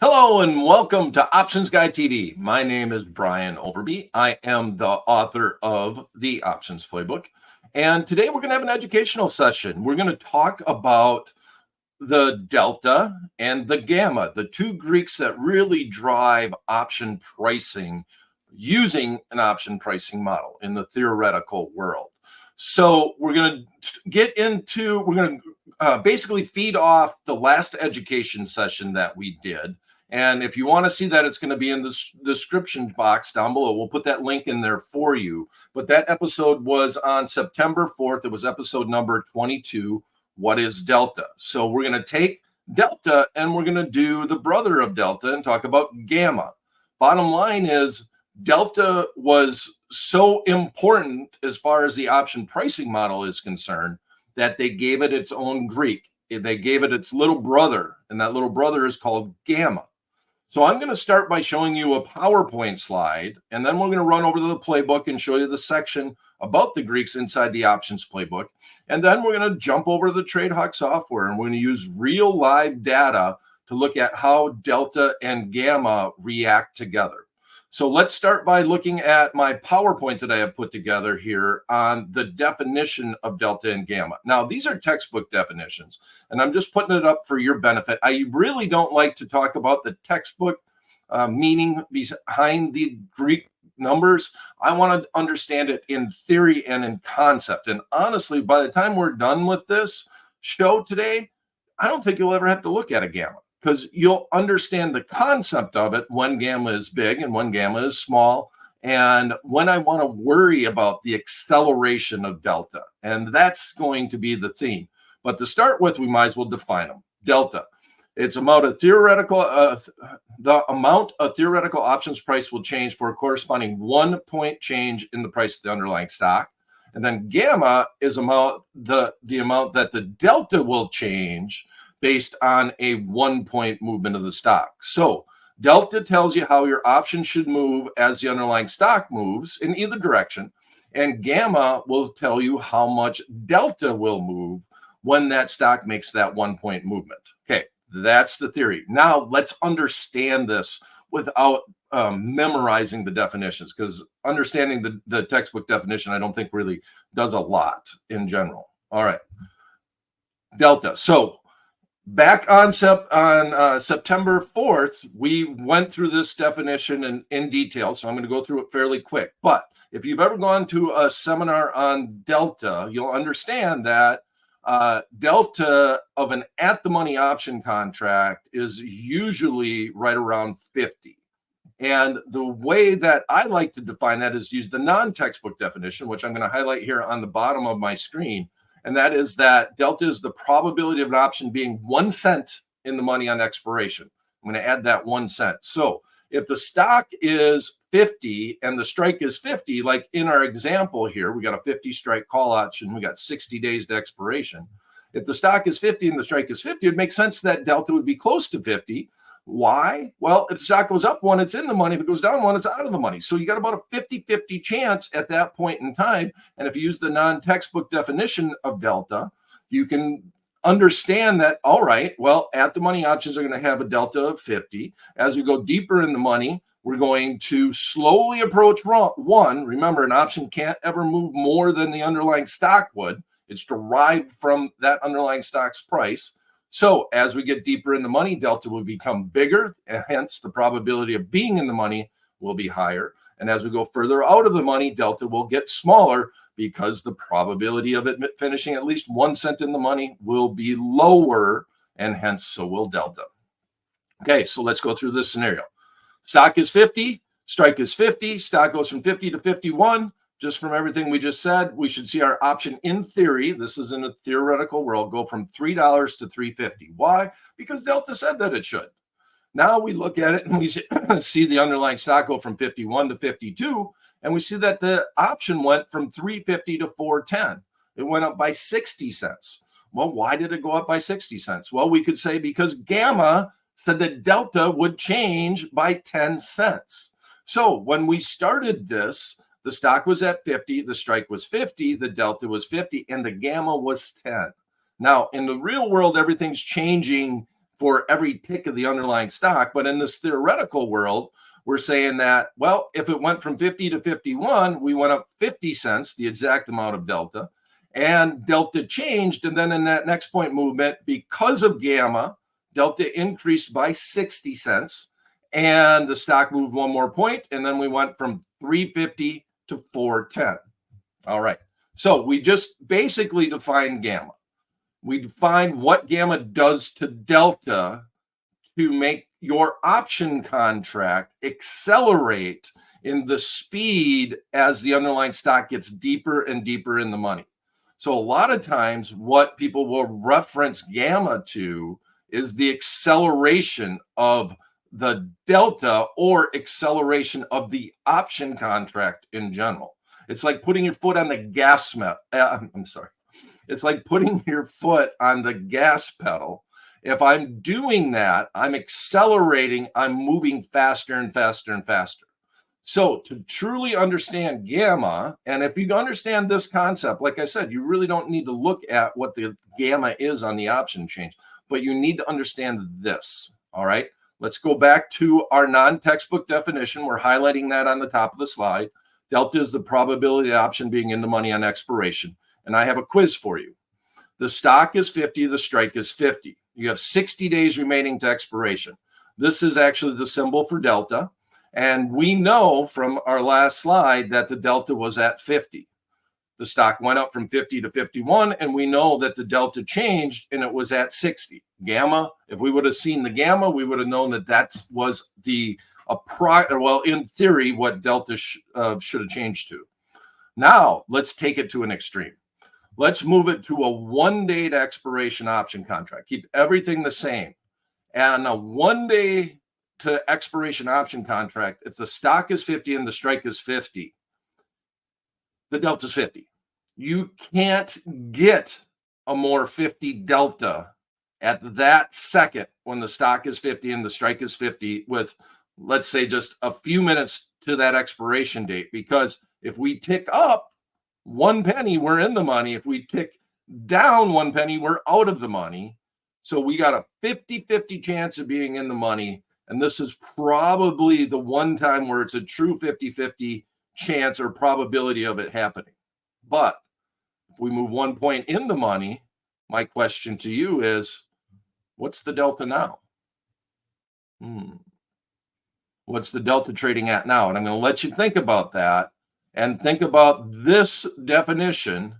Hello and welcome to Options Guide TV. My name is Brian Overby. I am the author of the Options Playbook. And today we're going to have an educational session. We're going to talk about the delta and the gamma, the two Greeks that really drive option pricing using an option pricing model in the theoretical world. So we're going to basically feed off the last education session that we did. And if you want to see that, it's going to be in the description box down below. We'll put that link in there for you. But that episode was on September 4th. It was episode number 22, What is Delta? So we're going to take delta and we're going to do the brother of delta and talk about gamma. Bottom line is delta was so important as far as the option pricing model is concerned that they gave it its own Greek. They gave it its little brother, and that little brother is called gamma. So I'm going to start by showing you a PowerPoint slide, and then we're going to run over to the playbook and show you the section about the Greeks inside the options playbook. And then we're going to jump over to the TradeHawk software, and we're going to use real live data to look at how delta and gamma react together. So let's start by looking at my PowerPoint that I have put together here on the definition of delta and gamma. Now, these are textbook definitions, and I'm just putting it up for your benefit. I really don't like to talk about the textbook meaning behind the Greek numbers. I want to understand it in theory and in concept. And honestly, by the time we're done with this show today, I don't think you'll ever have to look at a gamma, because you'll understand the concept of it when gamma is big and when gamma is small, and when I want to worry about the acceleration of delta. And that's going to be the theme. But to start with, we might as well define them. Delta. It's the amount a theoretical options price will change for a corresponding 1 point change in the price of the underlying stock. And then gamma is the amount that the delta will change based on a 1 point movement of the stock. So delta tells you how your option should move as the underlying stock moves in either direction. And gamma will tell you how much delta will move when that stock makes that 1 point movement. Okay, that's the theory. Now let's understand this without memorizing the definitions, because understanding the textbook definition, I don't think really does a lot in general. All right, delta. So back on September 4th, we went through this definition in detail, so I'm going to go through it fairly quick. But if you've ever gone to a seminar on delta, you'll understand that delta of an at-the-money option contract is usually right around 50. And the way that I like to define that is use the non-textbook definition, which I'm going to highlight here on the bottom of my screen. And that is that delta is the probability of an option being 1 cent in the money on expiration. I'm going to add that 1 cent. So if the stock is 50 and the strike is 50, like in our example here, we got a 50 strike call option. We got 60 days to expiration. If the stock is 50 and the strike is 50, it makes sense that delta would be close to 50. Why? Well, if the stock goes up 1, it's in the money. If it goes down 1, it's out of the money. So you got about a 50-50 chance at that point in time. And if you use the non-textbook definition of delta, you can understand that, all right, well, at the money options are going to have a delta of 50. As we go deeper in the money, we're going to slowly approach 1. Remember, an option can't ever move more than the underlying stock would. It's derived from that underlying stock's price. So as we get deeper in the money, delta will become bigger, and hence the probability of being in the money will be higher. And as we go further out of the money, delta will get smaller because the probability of it finishing at least 1 cent in the money will be lower, and hence so will delta. Okay, so let's go through this scenario. Stock is 50, strike is 50, stock goes from 50 to 51. Just from everything we just said, we should see our option in theory, this is in a theoretical world, go from $3 to $3.50. Why? Because delta said that it should. Now we look at it and we see the underlying stock go from 51 to 52, and we see that the option went from $3.50 to $4.10. It went up by 60 cents. Well, why did it go up by 60 cents? Well, we could say because gamma said that delta would change by 10 cents. So when we started this, the stock was at 50, the strike was 50, the delta was 50, and the gamma was 10. Now, in the real world, everything's changing for every tick of the underlying stock. But in this theoretical world, we're saying that, well, if it went from 50 to 51, we went up 50 cents, the exact amount of delta, and delta changed. And then in that next point movement, because of gamma, delta increased by 60 cents, and the stock moved one more point, and then we went from 350 to 410. All right. So we just basically define gamma. We define what gamma does to delta to make your option contract accelerate in the speed as the underlying stock gets deeper and deeper in the money. So a lot of times what people will reference gamma to is the acceleration of the delta or acceleration of the option contract in general. It's like putting your foot on the gas It's like putting your foot on the gas pedal. If I'm doing that, I'm accelerating, I'm moving faster and faster and faster. So to truly understand gamma, and if you understand this concept, like I said, you really don't need to look at what the gamma is on the option change, but you need to understand this. All right, let's go back to our non-textbook definition. We're highlighting that on the top of the slide. Delta is the probability of the option being in the money on expiration. And I have a quiz for you. The stock is 50, the strike is 50. You have 60 days remaining to expiration. This is actually the symbol for delta. And we know from our last slide that the delta was at 50. The stock went up from 50 to 51, and we know that the delta changed and it was at 60. Gamma, if we would have seen the gamma, we would have known that that was in theory, what delta should have changed to. Now, let's take it to an extreme. Let's move it to a 1 day to expiration option contract. Keep everything the same. And a 1 day to expiration option contract, if the stock is 50 and the strike is 50, the delta is 50. You can't get a more 50 delta at that second when the stock is 50 and the strike is 50 with, let's say, just a few minutes to that expiration date. Because if we tick up 1 penny, we're in the money. If we tick down 1 penny, we're out of the money. So we got a 50-50 chance of being in the money. And this is probably the one time where it's a true 50-50 chance or probability of it happening. But if we move 1 point in the money, my question to you is, what's the delta now? What's the delta trading at now? And I'm going to let you think about that and think about this definition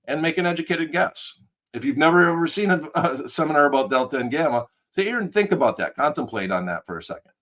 and make an educated guess. If you've never ever seen a seminar about delta and gamma, sit here and think about that. Contemplate on that for a second.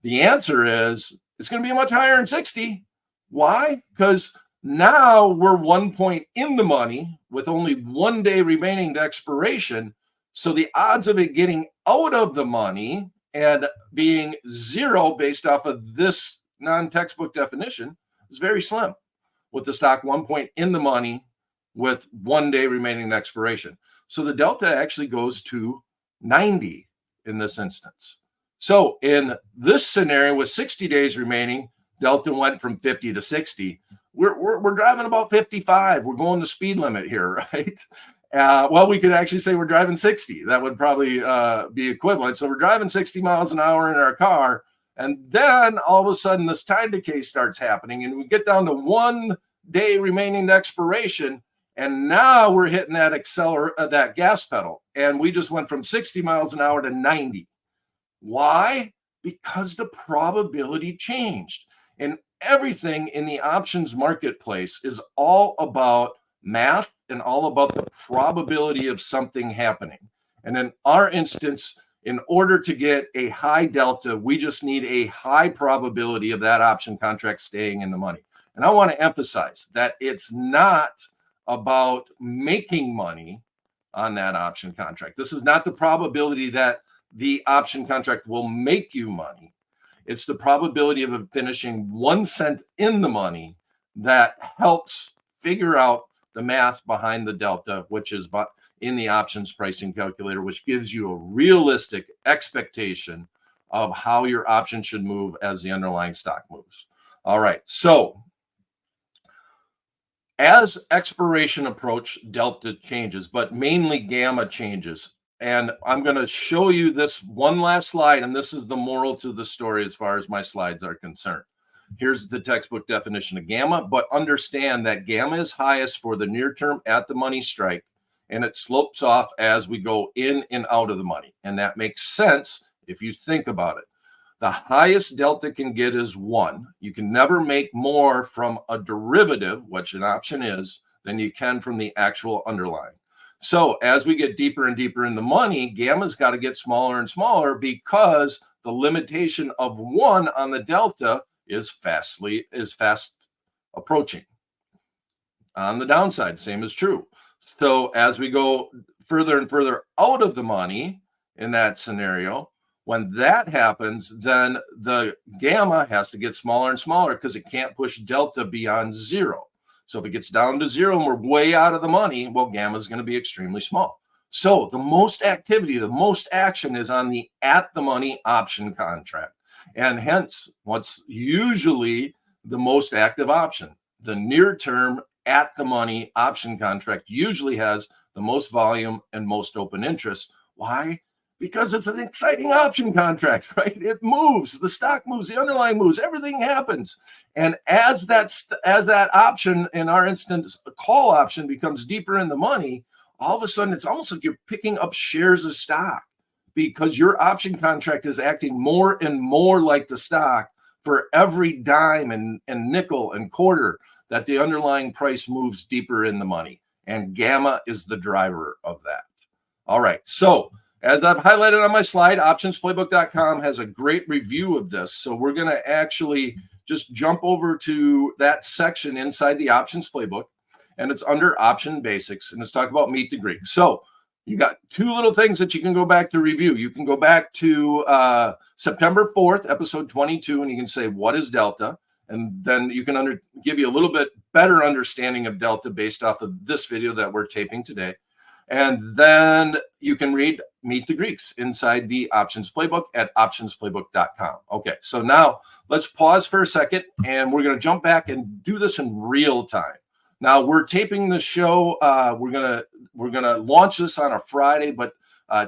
The answer is it's going to be much higher than 60. Why? Because now we're 1 point in the money with only 1 day remaining to expiration. So the odds of it getting out of the money and being zero based off of this non-textbook definition is very slim, with the stock 1 point in the money with 1 day remaining to expiration. So the delta actually goes to 90 in this instance. So in this scenario with 60 days remaining, delta went from 50 to 60. We're driving about 55. We're going the speed limit here, right? Well, we could actually say we're driving 60. That would probably be equivalent. So we're driving 60 miles an hour in our car. And then all of a sudden this time decay starts happening and we get down to 1 day remaining to expiration. And now we're hitting that gas pedal. And we just went from 60 miles an hour to 90. Why? Because the probability changed. And everything in the options marketplace is all about math and all about the probability of something happening. And in our instance, in order to get a high delta, we just need a high probability of that option contract staying in the money. And I want to emphasize that it's not about making money on that option contract. This is not the probability that the option contract will make you money. It's the probability of it finishing 1 cent in the money that helps figure out the math behind the delta, which is in the options pricing calculator, which gives you a realistic expectation of how your option should move as the underlying stock moves. All right. So as expiration approach, delta changes, but mainly gamma changes. And I'm going to show you this one last slide, and this is the moral to the story as far as my slides are concerned. Here's the textbook definition of gamma, but understand that gamma is highest for the near term at the money strike, and it slopes off as we go in and out of the money. And that makes sense if you think about it. The highest delta can get is 1. You can never make more from a derivative, which an option is, than you can from the actual underlying. So as we get deeper and deeper in the money, gamma's got to get smaller and smaller because the limitation of 1 on the delta is fast approaching. On the downside, same is true. So as we go further and further out of the money in that scenario, when that happens, then the gamma has to get smaller and smaller because it can't push delta beyond 0. So if it gets down to 0 and we're way out of the money, well, gamma is going to be extremely small. So the most activity, the most action is on the at the money option contract. And hence, what's usually the most active option? The near term at the money option contract usually has the most volume and most open interest. Why? Because it's an exciting option contract, right? It moves, the stock moves, the underlying moves, everything happens. And as that option, in our instance, a call option, becomes deeper in the money, all of a sudden it's almost like you're picking up shares of stock because your option contract is acting more and more like the stock for every dime and nickel and quarter that the underlying price moves deeper in the money. And gamma is the driver of that. All right, so as I've highlighted on my slide, optionsplaybook.com has a great review of this. So we're going to actually just jump over to that section inside the options playbook, and it's under option basics, and it's talk about meet the Greek. So you got 2 little things that you can go back to review. You can go back to September 4th, episode 22, and you can say, what is delta? And then you can give you a little bit better understanding of delta based off of this video that we're taping today. And then you can read Meet the Greeks inside the Options Playbook at optionsplaybook.com. Okay, so now let's pause for a second, and we're going to jump back and do this in real time. Now we're taping the show. We're gonna launch this on a Friday, but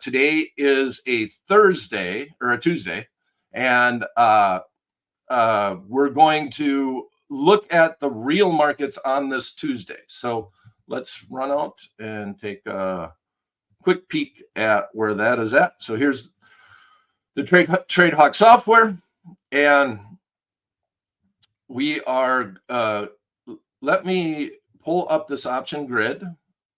today is a Thursday or a Tuesday, and we're going to look at the real markets on this Tuesday. So let's run out and take a quick peek at where that is at. So here's the TradeHawk software, and we are, let me pull up this option grid,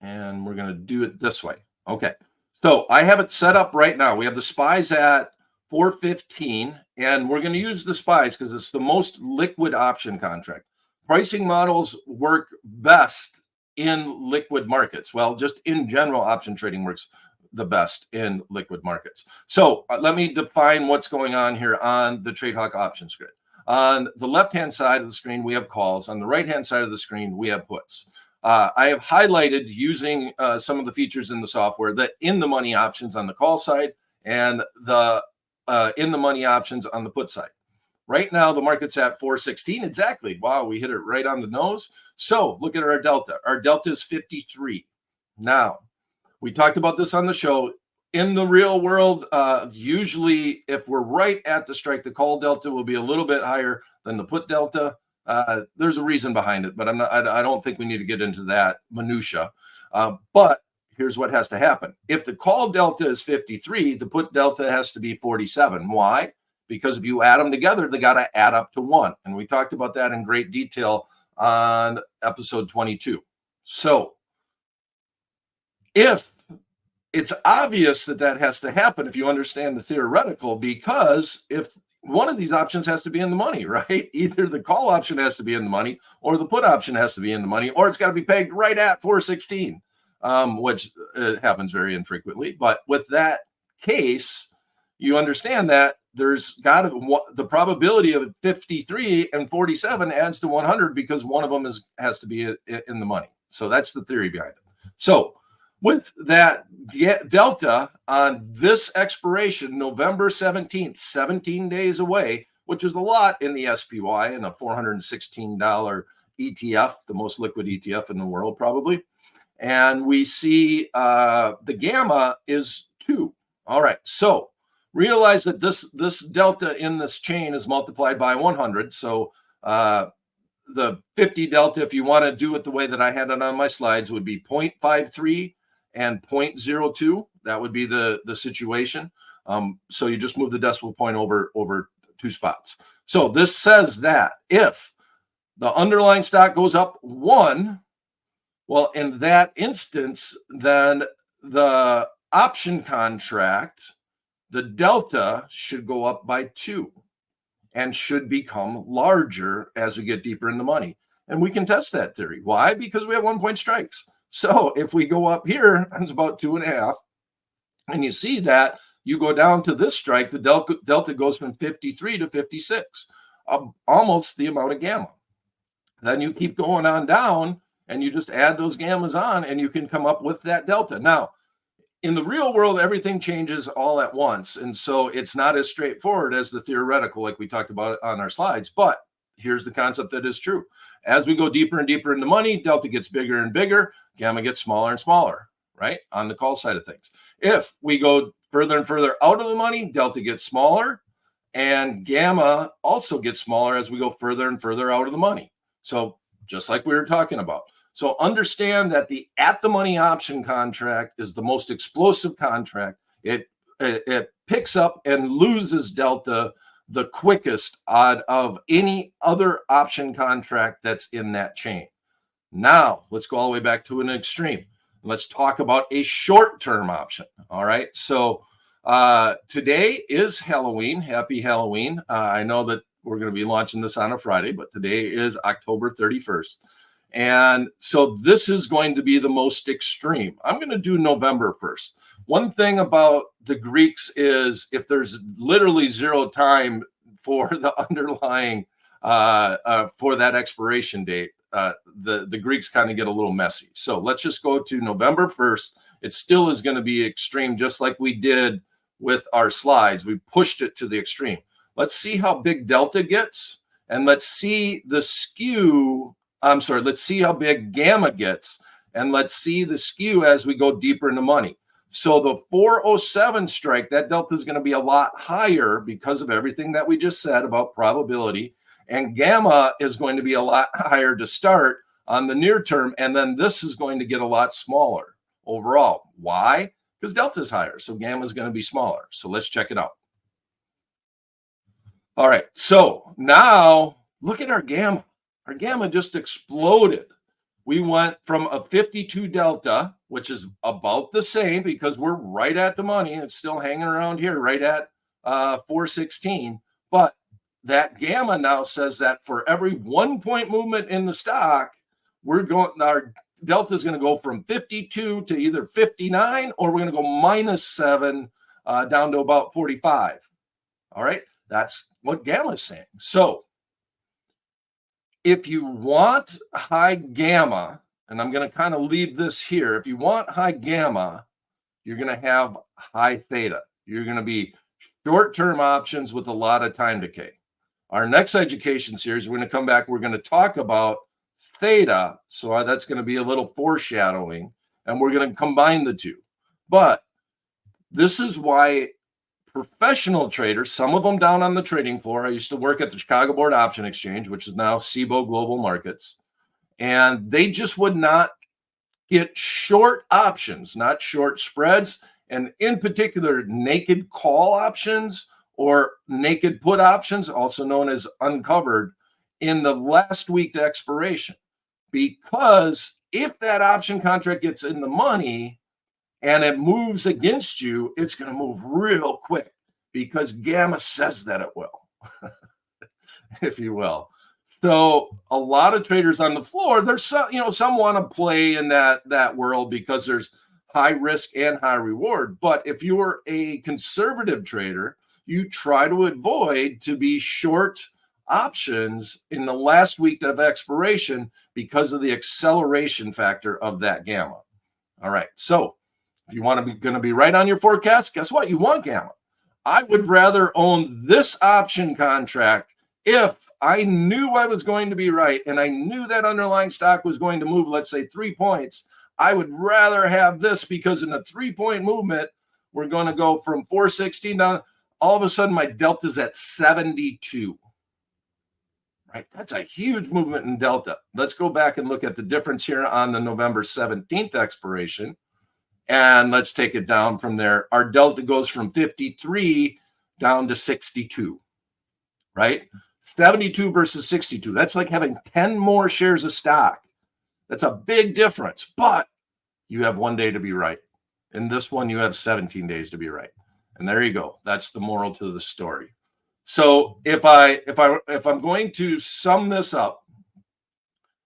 and we're going to do it this way. Okay, so I have it set up right now. We have the SPYs at 415, and we're going to use the SPYs because it's the most liquid option contract. Pricing models work best in liquid markets. Well, just in general, option trading works the best in liquid markets. So let me define what's going on here on the TradeHawk options grid. On the left-hand side of the screen, we have calls. On the right-hand side of the screen, we have puts. I have highlighted using some of the features in the software that in the money options on the call side and the in the money options on the put side. Right now, the market's at 416 exactly. Wow, we hit it right on the nose. So look at our delta. Our delta is 53. Now, we talked about this on the show. In the real world, usually if we're right at the strike, the call delta will be a little bit higher than the put delta. There's a reason behind it, but I don't think we need to get into that minutia. But here's what has to happen. If the call delta is 53, the put delta has to be 47. Why? Because if you add them together, they got to add up to 1. And we talked about that in great detail on episode 22. So if it's obvious that has to happen if you understand the theoretical, because if one of these options has to be in the money, right? Either the call option has to be in the money or the put option has to be in the money, or it's got to be pegged right at 416, which happens very infrequently. But with that case, you understand that there's got to the probability of 53 and 47 adds to 100 because one of them has to be in the money. So that's the theory behind it. So with that delta on this expiration, November 17th, 17 days away, which is a lot in the SPY and a $416 ETF, the most liquid ETF in the world probably. and we see the gamma is 2. All right, so realize that this delta in this chain is multiplied by 100. So the 50 delta, if you want to do it the way that I had it on my slides, would be 0.53 and 0.02. That would be the situation. So you just move the decimal point over 2 spots. So this says that if the underlying stock goes up 1, well, in that instance, then the option contract, the delta should go up by 2 and should become larger as we get deeper in the money. And we can test that theory. Why? Because we have 1-point strikes. So if we go up here, it's about 2.5. And you see that you go down to this strike, the delta goes from 53 to 56, almost the amount of gamma. Then you keep going on down, and you just add those gammas on, and you can come up with that delta. Now, in the real world, everything changes all at once. And so it's not as straightforward as the theoretical, like we talked about on our slides. But here's the concept that is true. As we go deeper and deeper in the money, delta gets bigger and bigger, gamma gets smaller and smaller, right? On the call side of things. If we go further and further out of the money, delta gets smaller, and gamma also gets smaller as we go further and further out of the money. So just like we were talking about. So understand that the at-the-money option contract is the most explosive contract. It picks up and loses delta the quickest out of any other option contract that's in that chain. Now, let's go all the way back to an extreme. Let's talk about a short-term option. All right. So today is Halloween. Happy Halloween. I know that we're going to be launching this on a Friday, but today is October 31st. And so this is going to be the most extreme. I'm going to do November 1st. One thing about the Greeks is if there's literally zero time for the underlying, for that expiration date, the Greeks kind of get a little messy. So let's just go to November 1st. It still is going to be extreme, just like we did with our slides. We pushed it to the extreme. Let's see how big delta gets, and let's see the skew. Let's see how big gamma gets, and let's see the skew as we go deeper into money. So the 407 strike, that delta is going to be a lot higher because of everything that we just said about probability, and gamma is going to be a lot higher to start on the near term, and then this is going to get a lot smaller overall. Why? Because delta is higher, so gamma is going to be smaller. So let's check it out. All right, so now look at our gamma. Our gamma just exploded. We went from a 52 delta, which is about the same because we're right at the money. It's still hanging around here, right at 416. But that gamma now says that for every 1-point movement in the stock, our delta is going to go from 52 to either 59, or we're going to go -7 down to about 45. All right, that's what gamma is saying. So if you want high gamma, and I'm going to kind of leave this here, if you want high gamma, you're going to have high theta. You're going to be short-term options with a lot of time decay. Our next education series, we're going to come back, we're going to talk about theta. So that's going to be a little foreshadowing, and we're going to combine the two. But this is why professional traders, some of them down on the trading floor. I used to work at the Chicago Board Option Exchange, which is now SIBO Global Markets, and they just would not get short options, not short spreads, and in particular, naked call options or naked put options, also known as uncovered, in the last week to expiration. Because if that option contract gets in the money and it moves against you, it's going to move real quick because gamma says that it will, if you will. So a lot of traders on the floor, there's some want to play in that world because there's high risk and high reward. But if you're a conservative trader, you try to avoid to be short options in the last week of expiration because of the acceleration factor of that gamma. All right. So if you want to be going to be right on your forecast, guess what? You want gamma. I would rather own this option contract if I knew I was going to be right and I knew that underlying stock was going to move, let's say 3 points. I would rather have this because in a 3-point movement, we're going to go from 416 down. All of a sudden, my delta's at 72. Right? That's a huge movement in delta. Let's go back and look at the difference here on the November 17th expiration. And let's take it down from there. Our delta goes from 53 down to 62, right? 72 versus 62. That's like having 10 more shares of stock. That's a big difference, but you have 1 day to be right. In this one, you have 17 days to be right. And there you go. That's the moral to the story. So if I'm going to sum this up,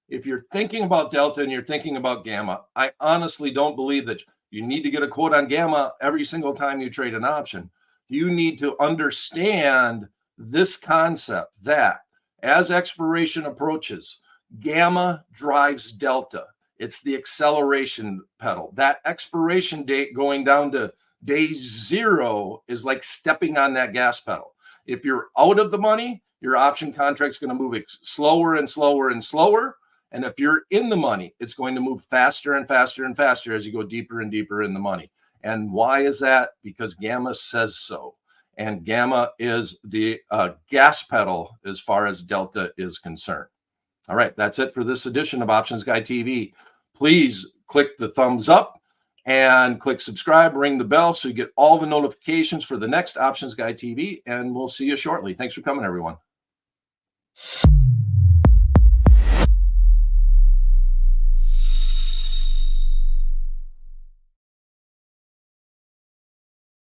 if you're thinking about delta and you're thinking about gamma, I honestly don't believe that you need to get a quote on gamma every single time you trade an option. You need to understand this concept that as expiration approaches, gamma drives delta. It's the acceleration pedal. That expiration date going down to day 0 is like stepping on that gas pedal. If you're out of the money, your option contract's going to move slower and slower and slower. And if you're in the money, it's going to move faster and faster and faster as you go deeper and deeper in the money. And why is that? Because gamma says so. And gamma is the gas pedal as far as delta is concerned. All right, that's it for this edition of Options Guy TV. Please click the thumbs up and click subscribe, ring the bell so you get all the notifications for the next Options Guy TV, and we'll see you shortly. Thanks for coming, everyone.